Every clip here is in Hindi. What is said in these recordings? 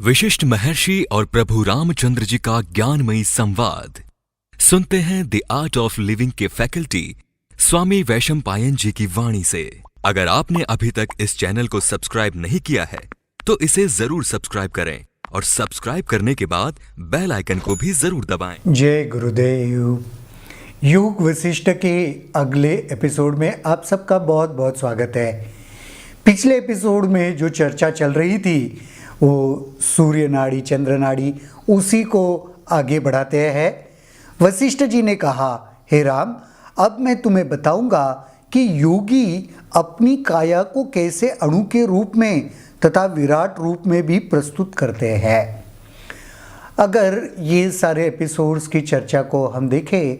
विशिष्ट महर्षि और प्रभु रामचंद्र जी का ज्ञानमयी संवाद सुनते हैं द आर्ट ऑफ लिविंग के फैकल्टी स्वामी वैशंपायन जी की वाणी से। अगर आपने अभी तक इस चैनल को सब्सक्राइब नहीं किया है तो इसे जरूर सब्सक्राइब करें और सब्सक्राइब करने के बाद बेल आइकन को भी जरूर दबाएं। जय गुरुदेव। योग वशिष्ठ के अगले एपिसोड में आप सबका बहुत बहुत स्वागत है। पिछले एपिसोड में जो चर्चा चल रही थी वो सूर्य नाड़ी चंद्र नाड़ी, उसी को आगे बढ़ाते हैं। वशिष्ठ जी ने कहा, हे राम, अब मैं तुम्हें बताऊंगा कि योगी अपनी काया को कैसे अणु के रूप में तथा विराट रूप में भी प्रस्तुत करते हैं। अगर ये सारे एपिसोड्स की चर्चा को हम देखें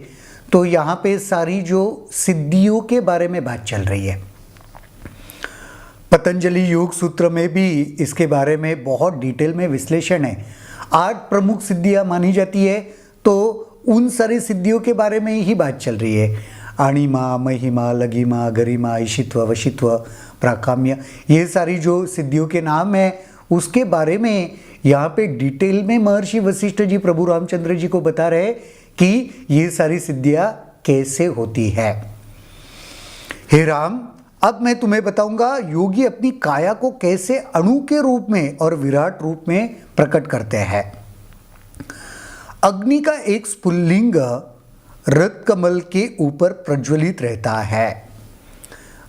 तो यहाँ पे सारी जो सिद्धियों के बारे में बात चल रही है। पतंजलि योग सूत्र में भी इसके बारे में बहुत डिटेल में विश्लेषण है। 8 प्रमुख सिद्धियां मानी जाती है, तो उन सारी सिद्धियों के बारे में ही बात चल रही है। अणिमा, महिमा, लघिमा, गरिमा, ईशित्व, वशित्व, प्राकाम्य, ये सारी जो सिद्धियों के नाम हैं उसके बारे में यहाँ पे डिटेल में महर्षि वशिष्ठ जी प्रभु रामचंद्र जी को बता रहे कि ये सारी सिद्धियां कैसे होती है। हे राम, अब मैं तुम्हें बताऊंगा योगी अपनी काया को कैसे अणु के रूप में और विराट रूप में प्रकट करते हैं। अग्नि का एक स्फुल्लिंग रथ कमल के ऊपर प्रज्वलित रहता है।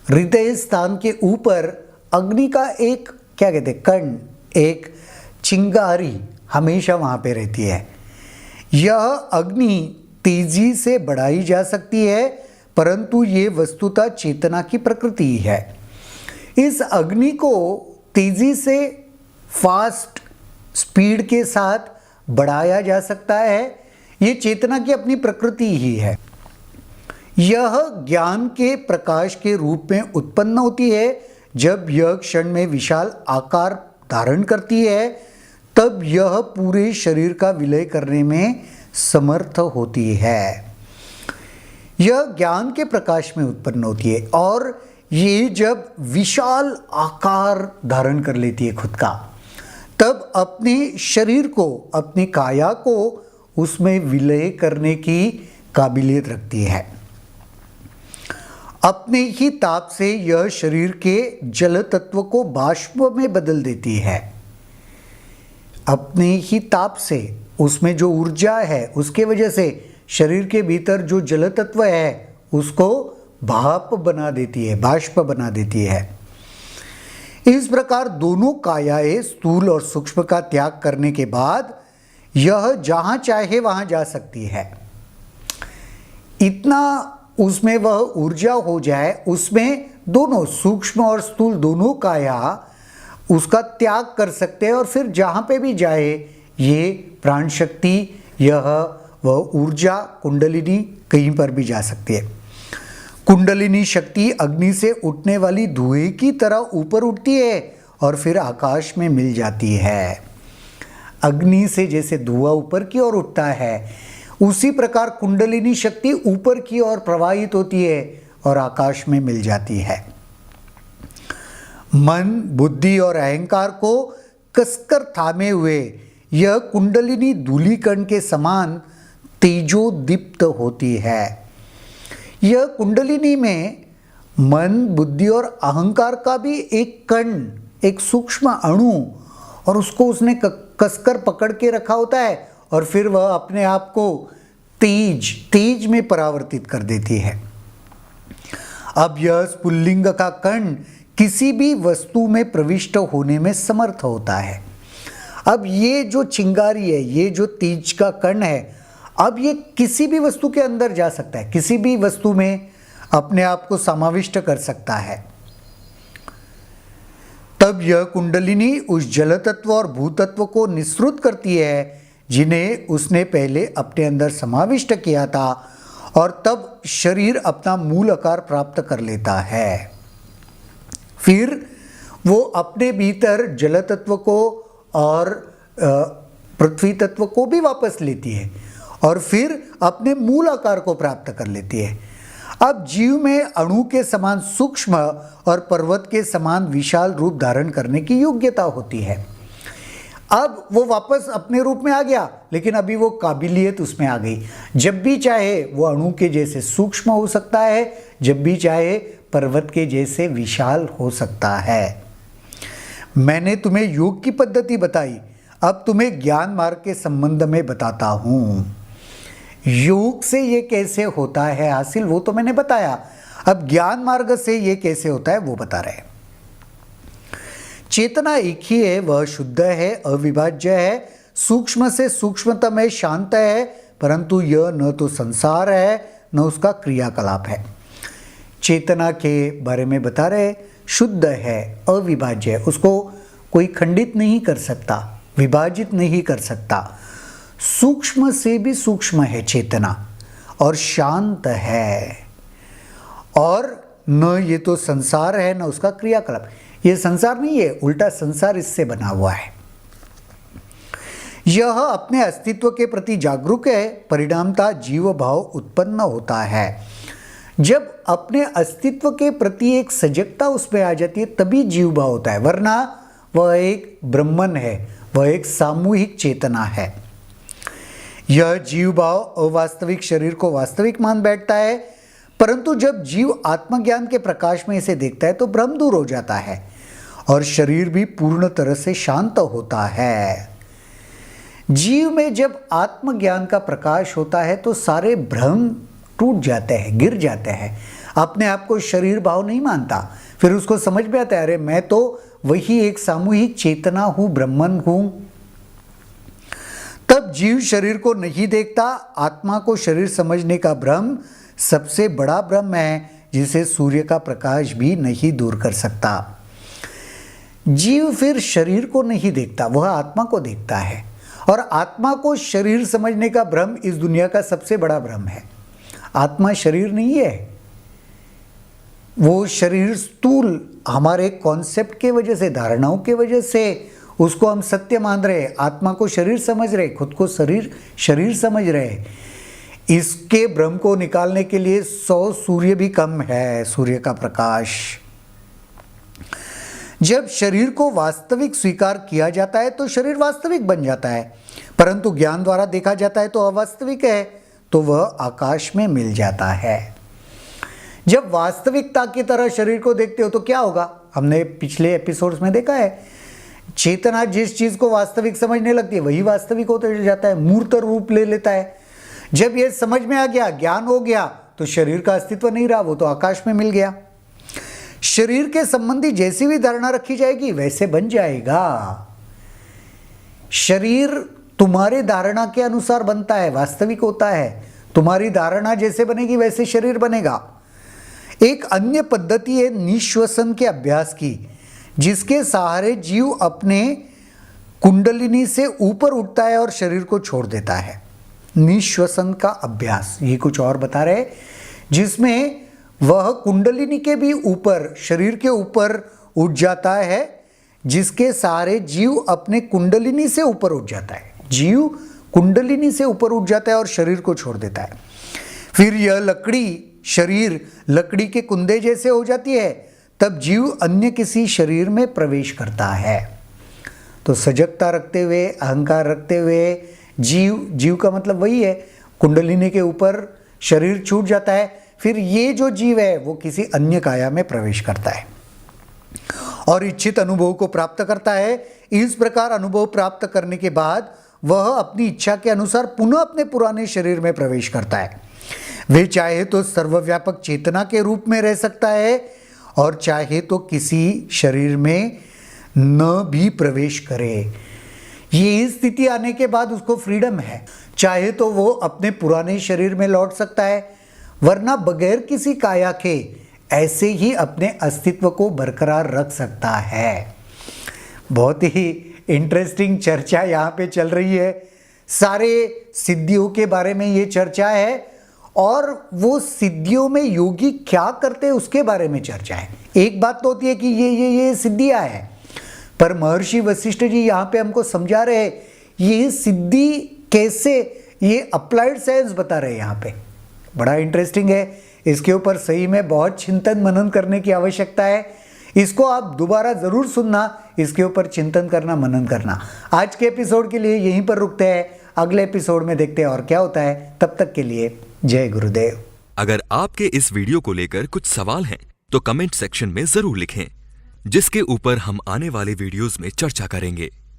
हृदय स्थान के ऊपर अग्नि का एक क्या कहते हैं कण, एक चिंगारी हमेशा वहां पे रहती है। यह अग्नि तेजी से बढ़ाई जा सकती है, परंतु ये वस्तुतः चेतना की प्रकृति है। इस अग्नि को तेजी से फास्ट स्पीड के साथ बढ़ाया जा सकता है, ये चेतना की अपनी प्रकृति ही है। यह ज्ञान के प्रकाश के रूप में उत्पन्न होती है। जब यह क्षण में विशाल आकार धारण करती है तब यह पूरे शरीर का विलय करने में समर्थ होती है। यह ज्ञान के प्रकाश में उत्पन्न होती है और ये जब विशाल आकार धारण कर लेती है खुद का, तब अपने शरीर को, अपनी काया को उसमें विलय करने की काबिलियत रखती है। अपने ही ताप से यह शरीर के जल तत्व को बाष्प में बदल देती है। अपने ही ताप से, उसमें जो ऊर्जा है उसके वजह से शरीर के भीतर जो जल तत्व है उसको भाप बना देती है, बाष्प बना देती है। इस प्रकार दोनों कायाएं स्थूल और सूक्ष्म का त्याग करने के बाद यह जहां चाहे वहां जा सकती है। इतना उसमें वह ऊर्जा हो जाए, उसमें दोनों सूक्ष्म और स्थूल दोनों काया उसका त्याग कर सकते हैं और फिर जहां पे भी जाए ये प्राण शक्ति, यह वह ऊर्जा कुंडलिनी कहीं पर भी जा सकती है। कुंडलिनी शक्ति अग्नि से उठने वाली धुएं की तरह ऊपर उठती है और फिर आकाश में मिल जाती है। अग्नि से जैसे धुआं ऊपर की ओर उठता है, उसी प्रकार कुंडलिनी शक्ति ऊपर की ओर प्रवाहित होती है और आकाश में मिल जाती है। मन, बुद्धि और अहंकार को कसकर थामे हुए यह कुंडलिनी धूलिकण के समान तेजोदीप्त होती है। यह कुंडलिनी में मन, बुद्धि और अहंकार का भी एक कण, एक सूक्ष्म अणु, और उसको उसने कसकर पकड़ के रखा होता है और फिर वह अपने आप को तेज में परावर्तित कर देती है। अब यह स्फुल्लिंग का कण किसी भी वस्तु में प्रविष्ट होने में समर्थ होता है। अब ये जो चिंगारी है, ये जो तेज का कण है, अब ये किसी भी वस्तु के अंदर जा सकता है, किसी भी वस्तु में अपने आप को समाविष्ट कर सकता है। तब यह कुंडलिनी उस जल तत्व और भूतत्व को निःसृत करती है जिन्हें उसने पहले अपने अंदर समाविष्ट किया था, और तब शरीर अपना मूल आकार प्राप्त कर लेता है। फिर वो अपने भीतर जल तत्व को और पृथ्वी तत्व को भी वापस लेती है और फिर अपने मूल आकार को प्राप्त कर लेती है। अब जीव में अणु के समान सूक्ष्म और पर्वत के समान विशाल रूप धारण करने की योग्यता होती है। अब वो वापस अपने रूप में आ गया, लेकिन अभी वो काबिलियत उसमें आ गई। जब भी चाहे वो अणु के जैसे सूक्ष्म हो सकता है, जब भी चाहे पर्वत के जैसे विशाल हो सकता है। मैंने तुम्हें योग की पद्धति बताई, अब तुम्हें ज्ञान मार्ग के संबंध में बताता हूं। योग से ये कैसे होता है हासिल, वो तो मैंने बताया। अब ज्ञान मार्ग से ये कैसे होता है वो बता रहे हैं। चेतना एक ही है, वह शुद्ध है, अविभाज्य है, सूक्ष्म से सूक्ष्मतम है, शांत है, परंतु यह न तो संसार है न उसका क्रियाकलाप है। चेतना के बारे में बता रहे, शुद्ध है, अविभाज्य है, उसको कोई खंडित नहीं कर सकता, विभाजित नहीं कर सकता, सूक्ष्म से भी सूक्ष्म है चेतना, और शांत है, और न ये तो संसार है न उसका क्रियाकलाप। ये संसार नहीं है, उल्टा संसार इससे बना हुआ है। यह अपने अस्तित्व के प्रति जागरूक है, परिणामतः जीव भाव उत्पन्न होता है। जब अपने अस्तित्व के प्रति एक सजगता उसमें आ जाती है तभी जीव भाव होता है, वरना वह एक ब्रह्मन है, वह एक सामूहिक चेतना है। यह जीव भाव अवास्तविक शरीर को वास्तविक मान बैठता है, परंतु जब जीव आत्मज्ञान के प्रकाश में इसे देखता है तो भ्रम दूर हो जाता है और शरीर भी पूर्ण तरह से शांत होता है। जीव में जब आत्मज्ञान का प्रकाश होता है तो सारे भ्रम टूट जाते हैं, गिर जाते हैं। अपने आप को शरीर भाव नहीं मानता, फिर उसको समझ में आता है, अरे मैं तो वही एक सामूहिक चेतना हूं, ब्रह्मन हूं। तब जीव शरीर को नहीं देखता। आत्मा को शरीर समझने का भ्रम सबसे बड़ा भ्रम है, जिसे सूर्य का प्रकाश भी नहीं दूर कर सकता। जीव फिर शरीर को नहीं देखता, वह आत्मा को देखता है, और आत्मा को शरीर समझने का भ्रम इस दुनिया का सबसे बड़ा भ्रम है। आत्मा शरीर नहीं है, वो शरीर स्थूल हमारे कॉन्सेप्ट के वजह से, धारणाओं के वजह से उसको हम सत्य मान रहे, आत्मा को शरीर समझ रहे, खुद को शरीर समझ रहे। इसके भ्रम को निकालने के लिए 100 सूर्य भी कम है, सूर्य का प्रकाश। जब शरीर को वास्तविक स्वीकार किया जाता है तो शरीर वास्तविक बन जाता है, परंतु ज्ञान द्वारा देखा जाता है तो अवास्तविक है, तो वह आकाश में मिल जाता है। जब वास्तविकता की तरह शरीर को देखते हो तो क्या होगा, हमने पिछले एपिसोड्स में देखा है, चेतना जिस चीज को वास्तविक समझने लगती है वही वास्तविक होते जाता है, मूर्त रूप ले लेता है। जब यह समझ में आ गया, ज्ञान हो गया, तो शरीर का अस्तित्व नहीं रहा, वो तो आकाश में मिल गया। शरीर के संबंधी जैसी भी धारणा रखी जाएगी वैसे बन जाएगा। शरीर तुम्हारे धारणा के अनुसार बनता है, वास्तविक होता है। तुम्हारी धारणा जैसे बनेगी वैसे शरीर बनेगा। एक अन्य पद्धति है निश्वसन के अभ्यास की, जिसके सहारे जीव अपने कुंडलिनी से ऊपर उठता है और शरीर को छोड़ देता है। निश्वसन का अभ्यास, ये कुछ और बता रहे, जिसमें वह कुंडलिनी के भी ऊपर, शरीर के ऊपर उठ जाता है, जिसके सहारे जीव अपने कुंडलिनी से ऊपर उठ जाता है। जीव कुंडलिनी से ऊपर उठ जाता है और शरीर को छोड़ देता है। फिर यह शरीर लकड़ी के कुंदे जैसे हो जाती है, तब जीव अन्य किसी शरीर में प्रवेश करता है। तो सजगता रखते हुए, अहंकार रखते हुए जीव का मतलब वही है, कुंडलिनी के ऊपर शरीर छूट जाता है। फिर ये जो जीव है वो किसी अन्य काया में प्रवेश करता है और इच्छित अनुभव को प्राप्त करता है। इस प्रकार अनुभव प्राप्त करने के बाद वह अपनी इच्छा के अनुसार पुनः अपने पुराने शरीर में प्रवेश करता है। वे चाहे तो सर्वव्यापक चेतना के रूप में रह सकता है और चाहे तो किसी शरीर में न भी प्रवेश करे। ये स्थिति आने के बाद उसको फ्रीडम है, चाहे तो वो अपने पुराने शरीर में लौट सकता है, वरना बगैर किसी काया के ऐसे ही अपने अस्तित्व को बरकरार रख सकता है। बहुत ही इंटरेस्टिंग चर्चा यहाँ पे चल रही है। सारे सिद्धियों के बारे में ये चर्चा है और वो सिद्धियों में योगी क्या करते हैं उसके बारे में चर्चा है। एक बात तो होती है कि ये सिद्धियाँ हैं, पर महर्षि वशिष्ठ जी यहाँ पे हमको समझा रहे हैं ये सिद्धि कैसे, ये अप्लाइड साइंस बता रहे हैं यहाँ पे। बड़ा इंटरेस्टिंग है, इसके ऊपर सही में बहुत चिंतन मनन करने की आवश्यकता है। इसको आप दोबारा जरूर सुनना, इसके ऊपर चिंतन करना, मनन करना। आज के एपिसोड के लिए यहीं पर रुकते हैं, अगले एपिसोड में देखते हैं और क्या होता है। तब तक के लिए जय गुरुदेव। अगर आपके इस वीडियो को लेकर कुछ सवाल हैं तो कमेंट सेक्शन में जरूर लिखें, जिसके ऊपर हम आने वाले वीडियोस में चर्चा करेंगे।